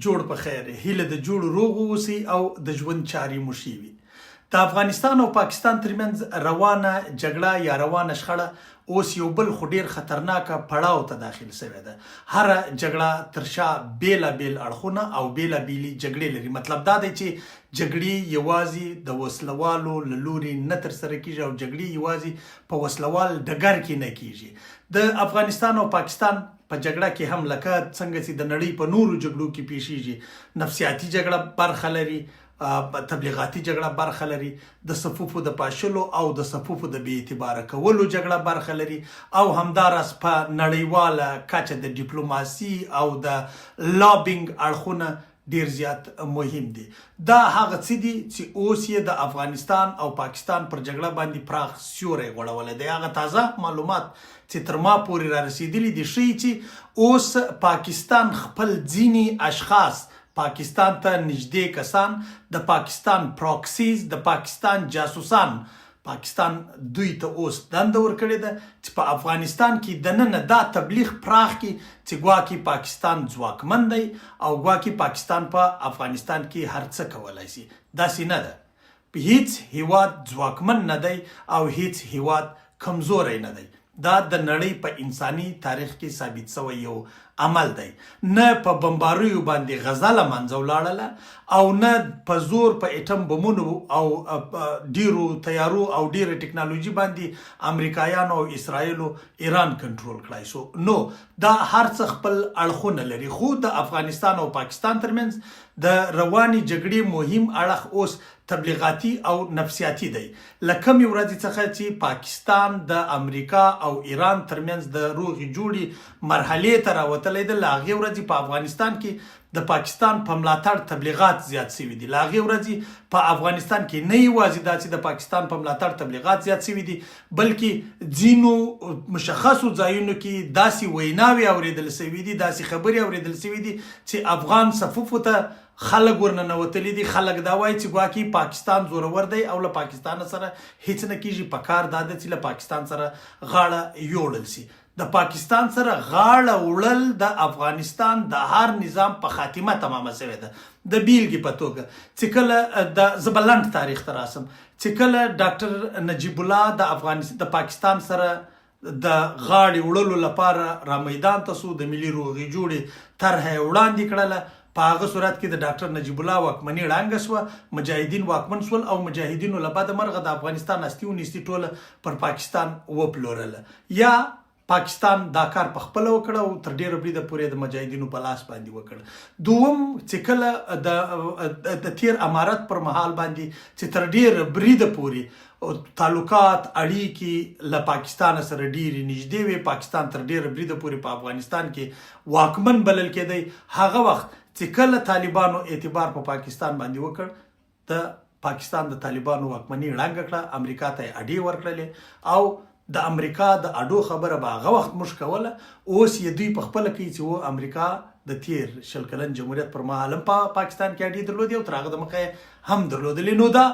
جوړ په خیر هیله د جوړ روغ اوسئ او د ژوند چارې مو ښې وي. د افغانستان او پاکستان ترمنځ روانه جګړه یا روانه شخړه اوس یو بل خو ډیر خطرناکه پړاو ته داخل شوې ده. هره جګړه تر شا بیلابیل اړخونه او بیلابیلې جګړې لري. مطلب دا دی چې جګړې یوازې د وسلوالو له لورې نه ترسره کیږي او جګړې یوازې په وسلوال ډګر کې نه کیږي. د افغانستان او پاکستان په جګړه کې هم لکه څنګه چې د نړۍ په نورو جګړو کې پیښیږي نفسیاتي جګړه برخه لري، تبلیغاتي جګړه برخه لري، د صفوفو د پاشلو او د صفوفو د بې اعتباره کولو جګړه برخه لري، او همداراز په نړیواله کچه د ډیپلوماسي او د لابینګ اړخونه ډیر زیات مهم دي. دا هغه څه دي چې اوس یې د افغانستان او پاکستان پر جګړه باندې پراخ سیوری غوړولی دی. هغه تازه معلومات چې تر ما پورې را رسیدلي دي ښیي چې اوس پاکستان خپل ځینې اشخاص پاکستان ته نږدې کسان د پاکستان پراکسیز د پاکستان جاسوسان پاکستان دوی ته اوس دنده ورکړې ده چې په افغانستان کې دننه دا تبلیغ پراخ کړي چې ګواکې پاکستان ځواکمن دی او ګواکې پاکستان په افغانستان کې هر څه کولی شي. داسې نه ده. هیڅ هیواد ځواکمن نه دی او هیڅ هیواد کمزوری نه دی. دا د نړۍ په انساني تاریخ کې ثابت شوی یو عمل دی. نه په بمباریو باندې غزه له منځه ولاړله او نه په زور په اټم بمونو او ډیرو تیارو او ډیره ټکنالوژي باندې امریکایانو او اسرائیلو ایران کنټرول کړای شو. نو دا هر څه خپل اړخونه لري. خو د افغانستان او پاکستان ترمنځ د رواني جګړې مهم اړخ اوس تبلیغاتي او نفسیاتي دی. له کمې ورځې څخه چې پاکستان د امریکا او ایران ترمنځ د روغې جوړې مرحلې ته راوتلی دی، له هغې ورځې په افغانستان کې د پاکستان په ملاتړ تبلیغات زیات شوي دي. له هغې ورځې په افغانستان کې نه یوازې دا چې د پاکستان په ملاتړ تبلیغات زیات شوي دي، بلکې ځینو مشخصو ځایونو کې داسې ویناوې اورېدل شوي دي، داسې خبرې اورېدل شوي دي چې افغان صفوفو ته خلک ورننوتلي دي. خلک دا وایي چې ګواکې پاکستان زورور دی او له پاکستان سره هیڅ نه کیږي. په کار دا ده چې له پاکستان سره غاړه یوړل شي. د پاکستان سره غاړه وړل د افغانستان د هر نظام په خاتمه تمامه شوې ده. د بیلګې په توګه چې کله د زبلند تاریخ ته راسم، چې کله ډاکټر نجیب الله د پاکستان سره د غاړې وړلو لپاره را میدان ته سو، د ملي روغې جوړې طرحه یې وړاندې کړله. په هغه صورت کې د ډاکټر نجیب الله واکمني ړنګه شوه، مجاهدین واکمن شول او مجاهدینو له بده مرغه د افغانستان هستي و نیستي ټوله پر پاکستان وپلورله. یا پاکستان دا کار په خپله وکړه او تر ډیره بریده پورې د مجاهدینو په لاس باندې وکړه. دوم چې کله د تیر امارت پر مهال باندې چې تر ډیره بریده پورې تعلقات اړیکې له پاکستان سره ډیرې نږدې وې، پاکستان تر ډیره بریده پورې په افغانستان کې واکمن بلل کېدی. هغه وخت چې کله طالبانو اعتبار په پاکستان باندې وکړ، د پاکستان د طالبانو واکمني ړنګه کړه، امریکا ته یې اډې ورکړلې او د امریکا د اډو خبره به هغه وخت موږ کوله. اوس یې دوی په خپله کوي چې امریکا د تیر 20 کلن جمهوریت پر مهال هم په پاکستان کې اډې درلودې او تر هغه دمخه هم درلودلې. نو دا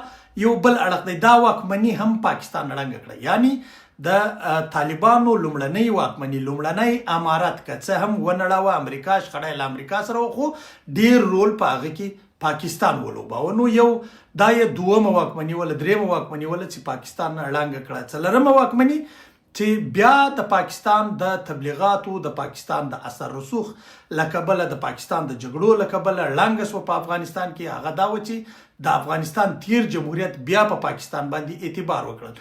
یو بل اړخ دی. دا واکمني هم پاکستان ړنګه کړه. یعنی د طالبانو لومړنۍ واکمني، لومړنۍ امارت که څه هم ونړاوه، امریکا شخړه له امریکا سره، خو ډیر رول په هغه کې پاکستان ولوباوه. نو یو دا یې دومه واکمني وله، دریمه واکمني وله چې پاکستان ړنګه کړه. څلورمه واکمني چې بیا د پاکستان د تبلیغاتو، د پاکستان د اثر رسوخ له کبله، د پاکستان د جګړو له کبله ړنګه شوه په افغانستان کې. هغه دا و چې د افغانستان تیر جمهوریت بیا په پاکستان باندې اعتبار وکړل.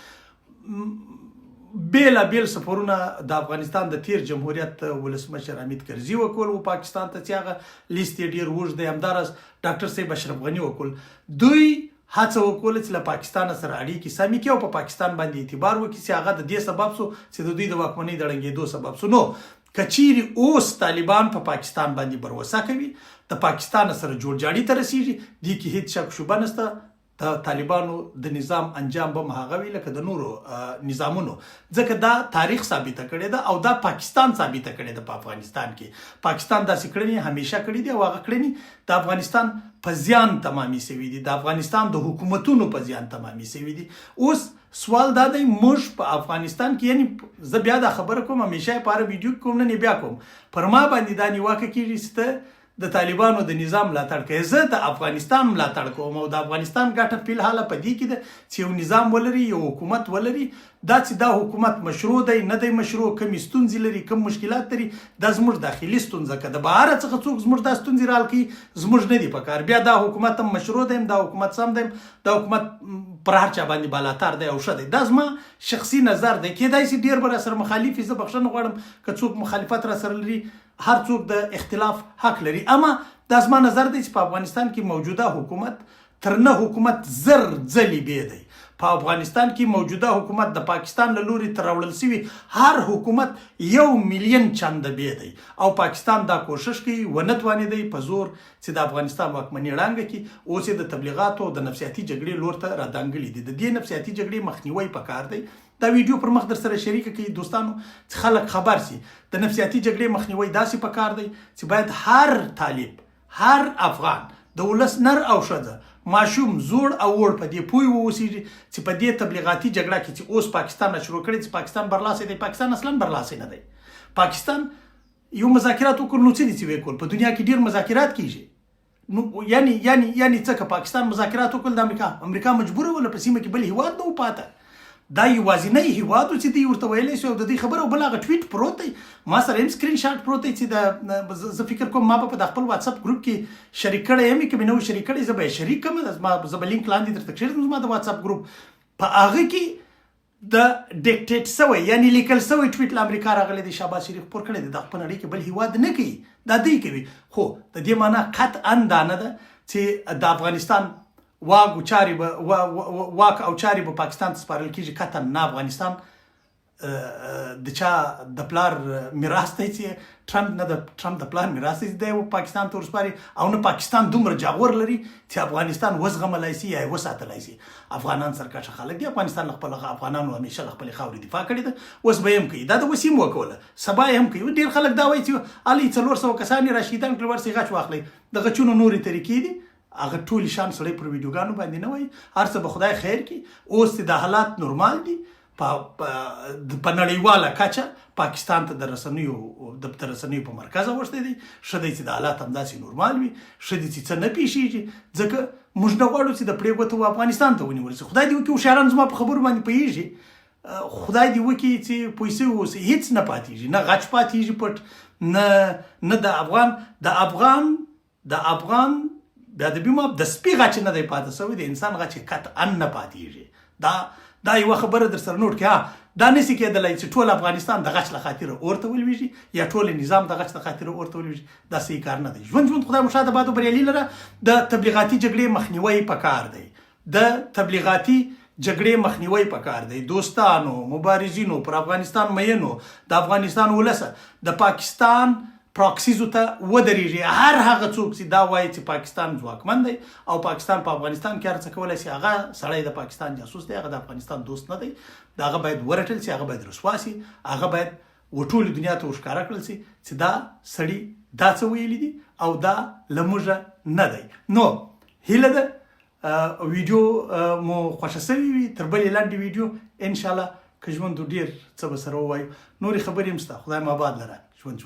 بیلابیل سفرونه د افغانستان د تیر جمهوریت ولسمشر حمید کرزي وکول و پاکستان ته، چې هغه لیست یې ډیر اوږد دی. همداراز ډاکټر صاحب اشرف غني وکول. دوی هڅه وکوله چې له پاکستان سره اړیکې سمې کړي او په پاکستان باندې اعتبار وکړي، چې هغه د دې سبب شو چې د دوی د واکمنۍ د ړنګېدو سبب شو. نو که چیرې اوس طالبان په پاکستان باندې بروسه کوي، د پاکستان سره جوړجاړي ته رسیږي، دې کې هیڅ شک شبهه نشته د طالبانو د نظام انجام به هغه وي لکه د نورو نظامونو، ځکه دا تاریخ ثابته کړې ده او دا پاکستان ثابته کړې ده. په افغانستان کې پاکستان داسې کړنې همیشه کړې دي او هغه کړنې د افغانستان په زیان تمامي شوي دي، د افغانستان د حکومتونو په زیان تمامي شوي دي. اوس سوال دا دی، موږ په افغانستان کې، یعنی زه بیا دا خبره کوم، همیشه یې په هره ویډیو کې کوم، نن یې بیا کوم، پر ما باندې دا نیوکه کېږي چې د طالبانو د نظام ملاتړ کوي، زه د افغانستان ملاتړ کوم او د افغانستان ګټه په الحاله په دې کې ده چې یو نظام ولري، یو حکومت ولري. دا چې دا حکومت مشروع دی نه دی مشروع، کومې ستونزې لري، کوم مشکلات لري، دا زموږ داخلي ستونزه که د بهر څخه څوک زموږ دا ستونزې رال کوي زموږ نه دي پکار. بیا دا حکومت هم مشروع دی، دا حکومت سم دی، دا حکومت پر هر چا باندې بالاتر دی او ښه دی. دا زما شخصي نظر دی. کیدای شي ډېر به راسره مخالف وي، زه بخښنه غواړم که څوک مخالفت راسره لري، هر څوک د اختلاف حق لري. اما دا زما نظر دی چې په افغانستان کې موجوده حکومت تر نه حکومت زر ځلې بې دی. په افغانستان کې موجوده حکومت د پاکستان له لوري تر راوړل شوي هر حکومت 1 میلیون چنده بې دی او پاکستان دا کوشش کوي ونه توانېدی په زور چې د افغانستان واکمني ړنګه کړي. اوس یې د تبلیغاتو او د نفسیاتي جګړې لور ته رادانګلي دي. د دې نفسیاتي جګړې مخنیوی پکار دی. دا ویډیو پر مخ در سره شریک کړئ دوستانو چې خلک خبر سي. د نفسیاتي جګړې مخنیوی داسې پکار دی چې باید هر طالب، هر افغان، د ولس نر او ښځه، ماشوم، زوړ او وړ په دې پوه واوسېږي چې په دې تبلیغاتي جګړه کې چې اوس پاکستان شروع کړې چې پاکستان برلاسی دی. پاکستان اصلا برلاسی نه دی. پاکستان یو مذاکرات وکړ، نو څه دي چې وکړ؟ په دنیا کې ډېر مذاکرات کیږي. نو یعنی څه که پاکستان مذاکرات وکړل د امریکا مجبوره وله په سیمه کې بل هیواد نه و پاته. دا یوازینی هیواد و چې دوی ورته ویلی شو او د دې خبره بل هغه ټویټ پروت دی. ما سره هم سکرین شاټ پروت دی چې زه فکر کوم ما به په خپل واتساپ ګروپ کې شریک کړی یم. که مې نه و شریک کړی زه به یې شریک کړم. زه به لینک لاندې درته کښېږدم زما د واتساپ ګروپ. په هغه کې د ډیکټیټ سوی یعنی لیکل سوی ټویټ له امریکا راغلی دی، شهباز شریف خپور کړی دی. دا په نړۍ کې بل هیواد نه کوي، دا دوی کوي. خو د دې معنا قطعا دا نه ده چې د افغانستان واک او چارې به پاکستان ته سپارل کېږي. قطعا نه. افغانستان د چا د پلار میراث دی چې ټرمپ نه د ټرمپ د پلار میراث دی دی پاکستان ته ورسپاري، او نه پاکستان دومره جاغور لري چې افغانستان وزغملی سي یا یې وساتلی سي. افغانان سرکشه خلک دي. افغانستان له خپل افغانانو همیشه له خپلې خاورې دفاع کړې ده، اوس به یې هم کوي. دا د وسیم وکوله، سبا یې هم کوي. ډېر خلک دا وایي چې هلې 400 کسان یې راشهیدان کړل، ورسې غچ واخلئ. د غچونو نورې طریقې دي. هغه ټول شان سړی پر ویډیوګانو باندې نه وایي. هر څه به خدای خیر کړي. اوس چې د حالات نورمال دي په نړیواله کچه پاکستان ته د رسنیو په مرکز اوښتی دی. ښه دی چې د حالات همداسې نورمال وي. ښه دی چې څه نه پیښېږي، ځکه موږ نه غواړو چې د پرې ګوته افغانستان ته ونیول شي. خدای دې وکړي هوښیاران زما په خبرو باندې پوهېږي. خدای دې وکړي چې پوه شوي اوسئ. هېڅ نه پاتېږي، نه غچ پاتېږي پټ، نه د افغان بیا د بیمه د سپي غچ نه دی پاتې شوی، د انسان غچ قطعا نه پاتېږي. دا یوه خبره در سره نوټ کړه. دا نشي کېدلی چې ټول افغانستان د غچ له خاطره اور ته ولویږي یا ټول نظام د غچ له خاطره اور ته ولویږي. دا صحیح کار نه دی. ژوند خدای مو شاده باد او بریالي لره. د تبلیغاتي جګړې مخنیوی پکار دی. د تبلیغاتي جګړې مخنیوی پکار دی. دوستانو، مبارزینو، پر افغانستان مینو، د افغانستان ولسه د پاکستان پراکسیزو ته ودرېږي. هر هغه څوک چې دا وایي چې پاکستان ځواکمن دی او پاکستان په افغانستان کې هر څه کولی شي، هغه سړی د پاکستان جاسوس دی، هغه د افغانستان دوست نه دی. د هغه باید ورټل شي، هغه باید رسوا شي، هغه باید ټولې دنیا ته ورښکاره کړل شي چې دا سړي دا څه ویلي دي او دا له موږه نه دی. نو هیله ده ویډیو مو خوښه شوې وي. تر بلې لنډې ویډیو انشاءالله که ژوند ډېر څه به سره ووایو. نورې خبرې هم شته. خدای مو آباد لره. ژوند